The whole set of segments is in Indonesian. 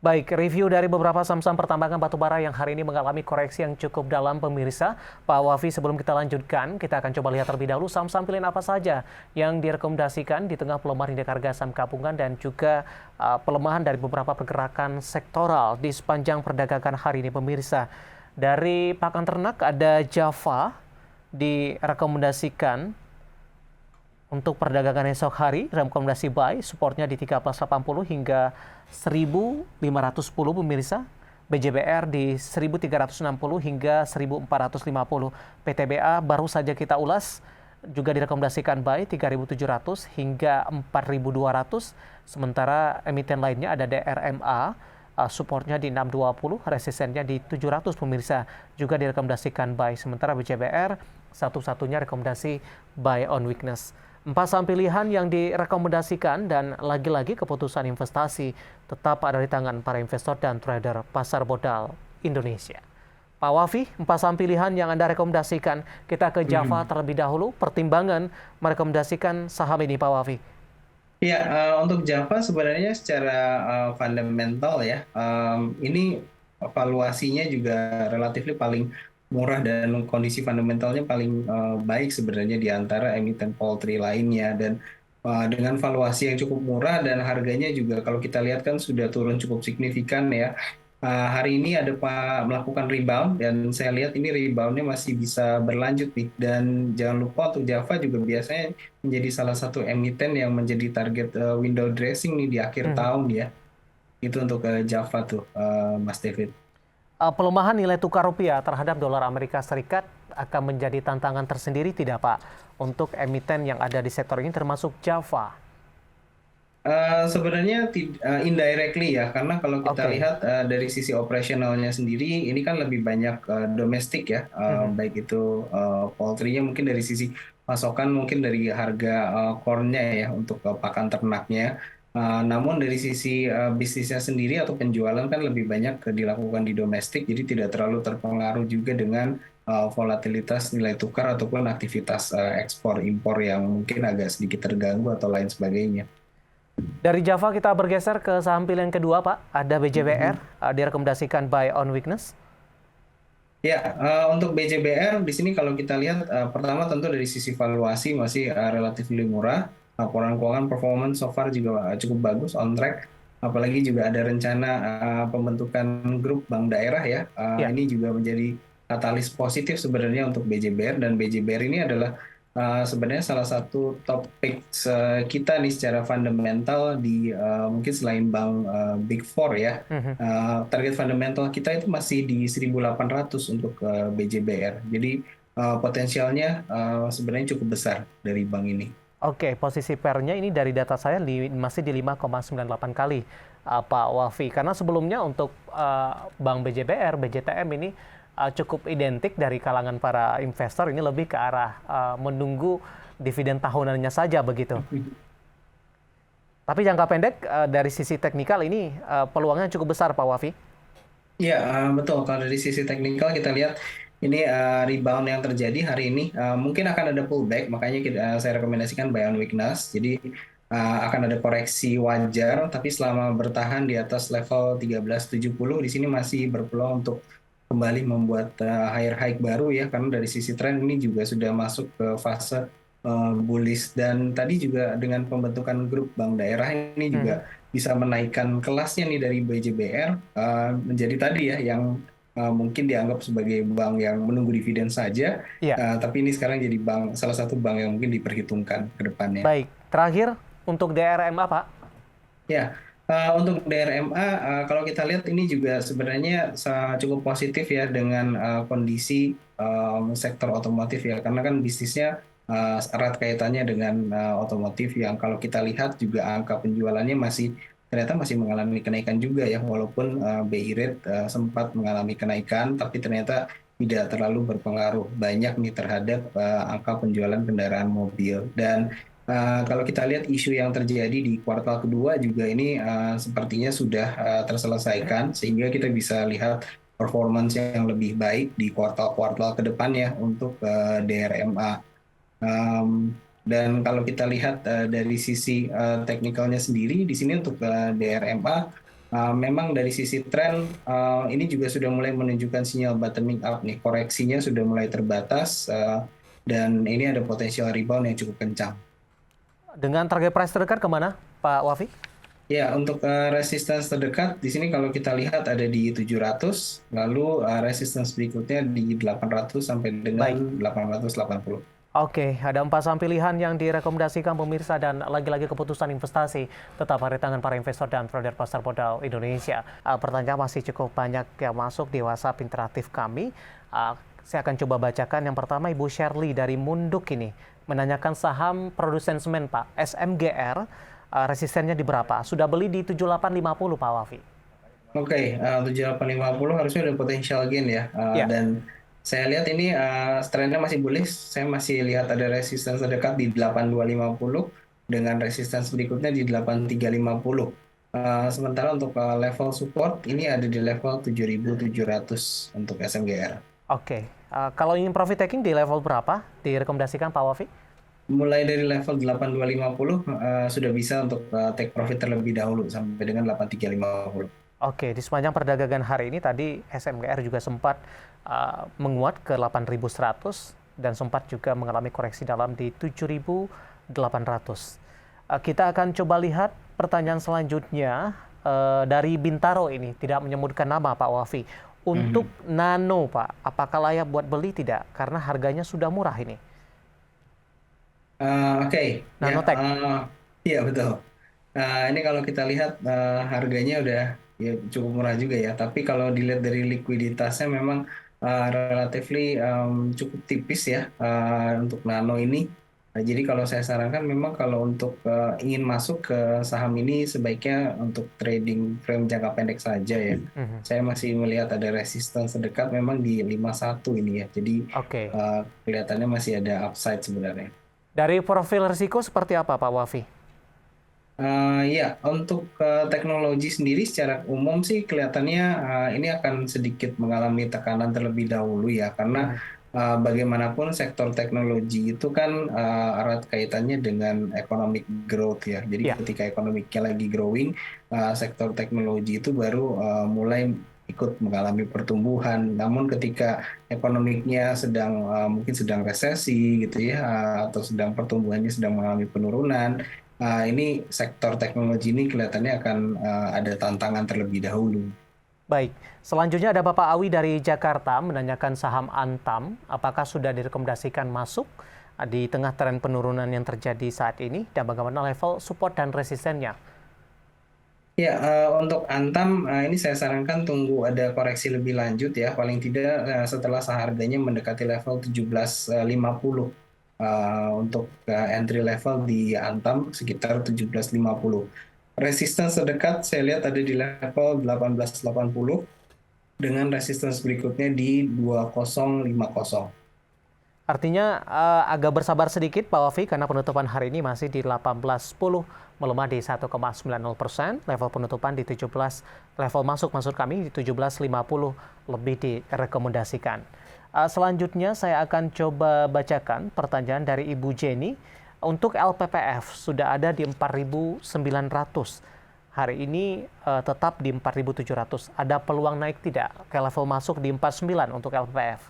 Baik, review dari beberapa saham-saham pertambangan batubara yang hari ini mengalami koreksi yang cukup dalam pemirsa. Pak Wafi, sebelum kita lanjutkan, kita akan coba lihat terlebih dahulu saham-saham pilihan apa saja yang direkomendasikan di tengah pelemahan indeks harga saham gabungan dan juga pelemahan dari beberapa pergerakan sektoral di sepanjang perdagangan hari ini pemirsa. Dari pakan ternak ada Java direkomendasikan untuk perdagangan esok hari, rekomendasi buy, supportnya di 1380 hingga 1510 pemirsa. BJBR di 1360 hingga 1450. PTBA baru saja kita ulas, juga direkomendasikan buy 3700 hingga 4200. Sementara emiten lainnya ada DRMA, supportnya di 620, resistennya di 700 pemirsa, juga direkomendasikan buy. Sementara BJBR satu-satunya rekomendasi buy on weakness. 4 saham pilihan yang direkomendasikan dan lagi-lagi keputusan investasi tetap ada di tangan para investor dan trader pasar modal Indonesia. Pak Wafi, 4 saham pilihan yang Anda rekomendasikan, kita ke Java terlebih dahulu, pertimbangan merekomendasikan saham ini Pak Wafi. Ya, untuk Java sebenarnya secara fundamental ya, ini valuasinya juga relatif paling murah dan kondisi fundamentalnya paling baik sebenarnya di antara emiten poultry lainnya. Dan dengan valuasi yang cukup murah dan harganya juga kalau kita lihat kan sudah turun cukup signifikan ya. Hari ini ada melakukan rebound dan saya lihat ini reboundnya masih bisa berlanjut nih. Dan jangan lupa untuk Java juga biasanya menjadi salah satu emiten yang menjadi target window dressing nih di akhir tahun ya. Itu untuk Java tuh, Mas David. Pelemahan nilai tukar rupiah terhadap dolar Amerika Serikat akan menjadi tantangan tersendiri tidak Pak untuk emiten yang ada di sektor ini termasuk Java? Sebenarnya indirectly ya, karena kalau kita Oke. lihat dari sisi operasionalnya sendiri, ini kan lebih banyak domestik ya, baik itu poultry-nya mungkin dari sisi pasokan, mungkin dari harga corn-nya ya untuk pakan ternaknya. Namun dari sisi bisnisnya sendiri atau penjualan kan lebih banyak dilakukan di domestik, jadi tidak terlalu terpengaruh juga dengan volatilitas nilai tukar ataupun aktivitas ekspor impor yang mungkin agak sedikit terganggu atau lain sebagainya. Dari Java kita bergeser ke saham pilihan kedua Pak, ada BJBR, Mhm. direkomendasikan buy on weakness. Ya, untuk BJBR di sini kalau kita lihat pertama tentu dari sisi valuasi masih relatif lebih murah. Laporan keuangan performance so far juga cukup bagus, on track. Apalagi juga ada rencana pembentukan grup bank daerah ya. Ya. Ini juga menjadi katalis positif sebenarnya untuk BJBR, dan BJBR ini adalah sebenarnya salah satu topik kita nih secara fundamental di mungkin selain bank Big Four ya. Mhm. Target fundamental kita itu masih di 1.800 untuk BJBR. Jadi potensialnya sebenarnya cukup besar dari bank ini. Oke, posisi pairnya ini dari data saya masih di 5,98 kali, Pak Wafi. Karena sebelumnya untuk Bank BJBR, BJTM ini cukup identik dari kalangan para investor, ini lebih ke arah menunggu dividen tahunannya saja begitu. Tapi jangka pendek dari sisi teknikal ini peluangnya cukup besar, Pak Wafi. Iya, betul. Kalau dari sisi teknikal kita lihat ini rebound yang terjadi hari ini mungkin akan ada pullback, makanya saya rekomendasikan buy on weakness. Jadi akan ada koreksi wajar, tapi selama bertahan di atas level 1370 di sini masih berpeluang untuk kembali membuat higher high baru ya, karena dari sisi tren ini juga sudah masuk ke fase bullish. Dan tadi juga dengan pembentukan grup bank daerah ini Mhm. juga bisa menaikkan kelasnya nih dari BJBR menjadi tadi ya yang mungkin dianggap sebagai bank yang menunggu dividen saja, Iya. tapi ini sekarang jadi bank, salah satu bank yang mungkin diperhitungkan ke depannya. Baik, terakhir untuk DRMA, Pak. Ya, untuk DRMA kalau kita lihat ini juga sebenarnya cukup positif ya dengan kondisi sektor otomotif ya, karena kan bisnisnya erat kaitannya dengan otomotif yang kalau kita lihat juga angka penjualannya ternyata masih mengalami kenaikan juga ya, walaupun BI rate sempat mengalami kenaikan, tapi ternyata tidak terlalu berpengaruh banyak nih terhadap angka penjualan kendaraan mobil. Dan kalau kita lihat isu yang terjadi di kuartal kedua juga ini sepertinya sudah terselesaikan, sehingga kita bisa lihat performance yang lebih baik di kuartal-kuartal ke depannya untuk DRMA. Dan kalau kita lihat dari sisi teknikalnya sendiri, di sini untuk DRMA memang dari sisi tren ini juga sudah mulai menunjukkan sinyal bottoming up nih. Koreksinya sudah mulai terbatas dan ini ada potensial rebound yang cukup kencang. Dengan target price terdekat kemana, Pak Wafi? Ya, untuk resistance terdekat di sini kalau kita lihat ada di 700, lalu resistance berikutnya di 800 sampai Baik. dengan 880. Oke, ada 4 saham pilihan yang direkomendasikan pemirsa dan lagi-lagi keputusan investasi tetap ada di tangan para investor dan trader pasar modal Indonesia. Pertanyaan masih cukup banyak yang masuk di WhatsApp interaktif kami. Saya akan coba bacakan. Yang pertama, Ibu Shirley dari Munduk ini menanyakan saham produsen semen, Pak, SMGR, resistennya di berapa? Sudah beli di 7850, Pak Wafi. Oke, 7850 harusnya ada potensial gain ya. Ya. Dan saya lihat ini trennya masih bullish. Saya masih lihat ada resistance terdekat di 8250 dengan resistance berikutnya di 8350. Sementara untuk level support ini ada di level 7700 untuk SMGR. Oke, kalau ingin profit taking di level berapa direkomendasikan Pak Wafi? Mulai dari level 8250 sudah bisa untuk take profit terlebih dahulu sampai dengan 8350. Oke, di sepanjang perdagangan hari ini tadi SMGR juga sempat menguat ke 8.100 dan sempat juga mengalami koreksi dalam di 7.800. Kita akan coba lihat pertanyaan selanjutnya dari Bintaro ini, tidak menyebutkan nama Pak Wafi. Untuk Nano Pak, apakah layak buat beli tidak? Karena harganya sudah murah ini. Oke, ya, Nanotech. iya betul. Ini kalau kita lihat harganya udah ya, cukup murah juga ya. Tapi kalau dilihat dari likuiditasnya memang relatively cukup tipis ya untuk Nano ini. Jadi kalau saya sarankan memang kalau untuk ingin masuk ke saham ini sebaiknya untuk trading frame jangka pendek saja ya. Saya masih melihat ada resistance terdekat memang di 51 ini ya. Jadi Oke. kelihatannya masih ada upside sebenarnya. Dari profil risiko seperti apa Pak Wafi? Ya, untuk teknologi sendiri secara umum sih kelihatannya ini akan sedikit mengalami tekanan terlebih dahulu ya, karena bagaimanapun sektor teknologi itu kan erat kaitannya dengan economic growth ya. Jadi Ya. ketika ekonomiknya lagi growing, sektor teknologi itu baru mulai ikut mengalami pertumbuhan. Namun ketika ekonomiknya sedang mungkin sedang resesi gitu ya, atau sedang pertumbuhannya sedang mengalami penurunan. Ini sektor teknologi ini kelihatannya akan ada tantangan terlebih dahulu. Baik, selanjutnya ada Bapak Awi dari Jakarta menanyakan saham Antam, apakah sudah direkomendasikan masuk di tengah tren penurunan yang terjadi saat ini dan bagaimana level support dan resistennya? Ya, untuk Antam ini saya sarankan tunggu ada koreksi lebih lanjut ya, paling tidak setelah harganya mendekati level 1750. Untuk entry level di Antam sekitar 1750. Resistance terdekat saya lihat ada di level 1880 dengan resistance berikutnya di 2050. Artinya agak bersabar sedikit Pak Wafi karena penutupan hari ini masih di 18.10 melemah di 1,90%, level penutupan di 17, level masuk maksud kami di 17.50 lebih direkomendasikan. Selanjutnya saya akan coba bacakan pertanyaan dari Ibu Jenny. Untuk LPPF sudah ada di 4.900. Hari ini tetap di 4.700. Ada peluang naik tidak ke level masuk di 49 untuk LPPF?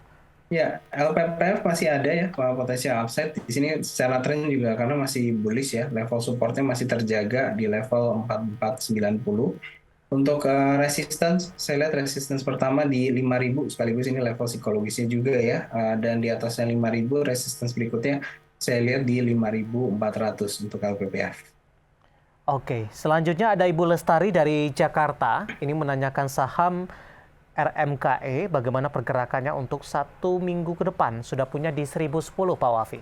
Ya, LPPF masih ada ya potensial upside di sini secara tren juga karena masih bullish ya, level supportnya masih terjaga di level 4490. Untuk resistance, saya lihat resistance pertama di 5.000 sekaligus ini level psikologisnya juga ya, dan di atasnya 5.000 resistance berikutnya saya lihat di 5.400 untuk LPPF. Oke, selanjutnya ada Ibu Lestari dari Jakarta. Ini menanyakan saham RMKE, bagaimana pergerakannya untuk 1 minggu ke depan? Sudah punya di 1010, Pak Wafi.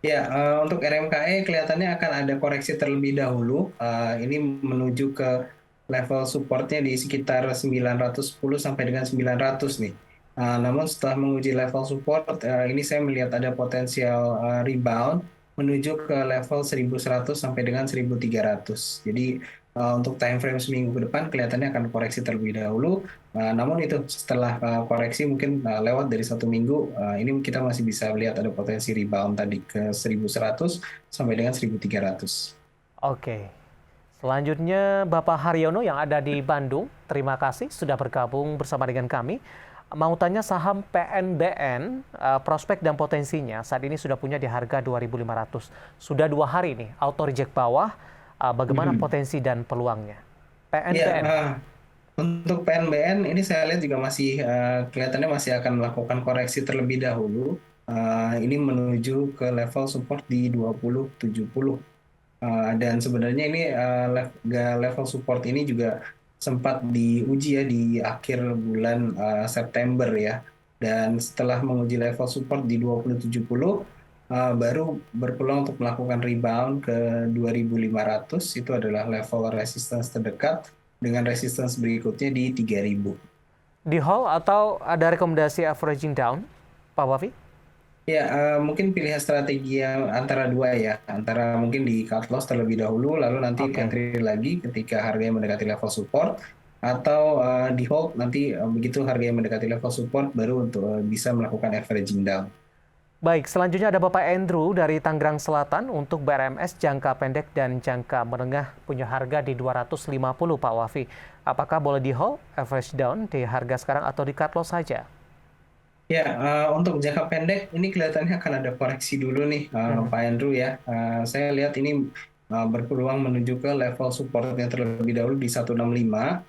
Ya, untuk RMKE kelihatannya akan ada koreksi terlebih dahulu. Ini menuju ke level supportnya di sekitar 910 sampai dengan 900 nih. Namun setelah menguji level support, ini saya melihat ada potensial rebound menuju ke level 1100 sampai dengan 1300. Jadi untuk time frame seminggu ke depan kelihatannya akan koreksi terlebih dahulu. Namun itu setelah koreksi mungkin lewat dari 1 minggu, ini kita masih bisa lihat ada potensi rebound tadi ke 1100 sampai dengan 1300. Oke, Selanjutnya Bapak Haryono yang ada di Bandung, terima kasih sudah bergabung bersama dengan kami. Mau tanya saham PNBN, prospek dan potensinya saat ini sudah punya di harga 2.500. Sudah 2 hari nih, auto reject bawah, bagaimana potensi dan peluangnya? Ya, PNBN, untuk PNBN ini saya lihat juga masih kelihatannya masih akan melakukan koreksi terlebih dahulu. Ini menuju ke level support di 2070. Dan sebenarnya ini level support ini juga sempat diuji ya di akhir bulan September ya. Dan setelah menguji level support di 2070, baru berpeluang untuk melakukan rebound ke 2500. Itu adalah level resistance terdekat dengan resistance berikutnya di 3000. di hold atau ada rekomendasi averaging down, Pak Wafi? Ya, mungkin pilihan strategi yang antara dua ya, antara mungkin di cut loss terlebih dahulu, lalu nanti Oke. entry lagi ketika harganya mendekati level support, atau di hold nanti begitu harganya mendekati level support, baru untuk bisa melakukan averaging down. Baik, selanjutnya ada Bapak Andrew dari Tangerang Selatan untuk BRMS jangka pendek dan jangka menengah punya harga di 250 Pak Wafi. Apakah boleh di hold, average down di harga sekarang atau di cut loss saja? Ya, untuk jangka pendek ini kelihatannya akan ada koreksi dulu nih, Mhm. Pak Andrew ya. Saya lihat ini berpeluang menuju ke level supportnya terlebih dahulu di 165.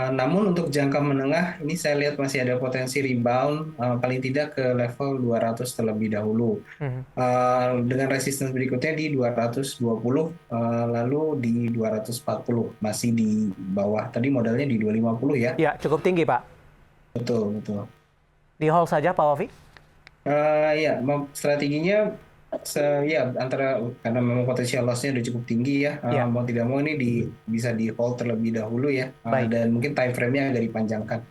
Namun untuk jangka menengah ini saya lihat masih ada potensi rebound paling tidak ke level 200 terlebih dahulu. Mhm. Dengan resistance berikutnya di 220, lalu di 240 masih di bawah. Tadi modalnya di 250 ya. Ya, cukup tinggi Pak. Betul, betul. Di hold saja Pak Wafi? Ya, strateginya ya antara karena memang potensial loss-nya udah cukup tinggi ya, Ya, mau tidak mau ini bisa di hold terlebih dahulu ya, baik. dan mungkin time frame-nya agak dipanjangkan.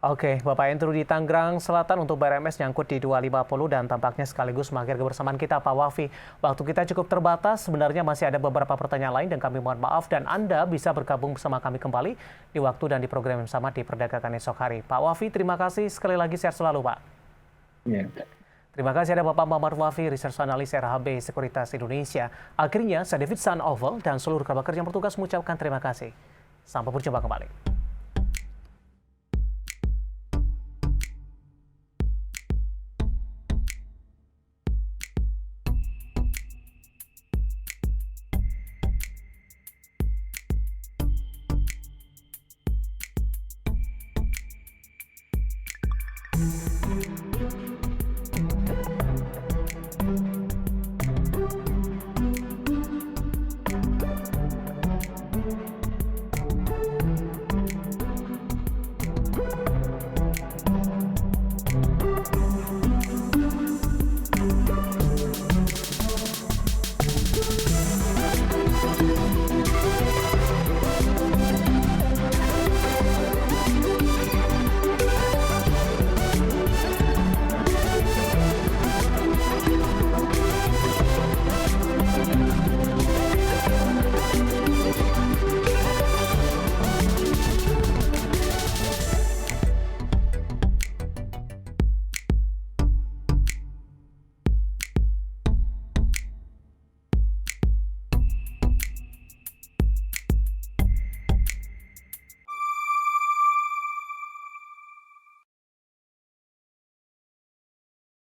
Oke, Bapak Andrew di Tangerang Selatan untuk BRMS nyangkut di 250 dan tampaknya sekaligus mengakhiri kebersamaan kita Pak Wafi. Waktu kita cukup terbatas, sebenarnya masih ada beberapa pertanyaan lain dan kami mohon maaf dan Anda bisa bergabung bersama kami kembali di waktu dan di program yang sama di Perdagangan Esok Hari. Pak Wafi, terima kasih sekali lagi, sehat selalu Pak. Ya. Terima kasih ada Bapak Muhammad Wafi, Research Analis RHB Sekuritas Indonesia. Akhirnya, saya David Sanovel dan seluruh kerabat kerja yang bertugas mengucapkan terima kasih. Sampai berjumpa kembali.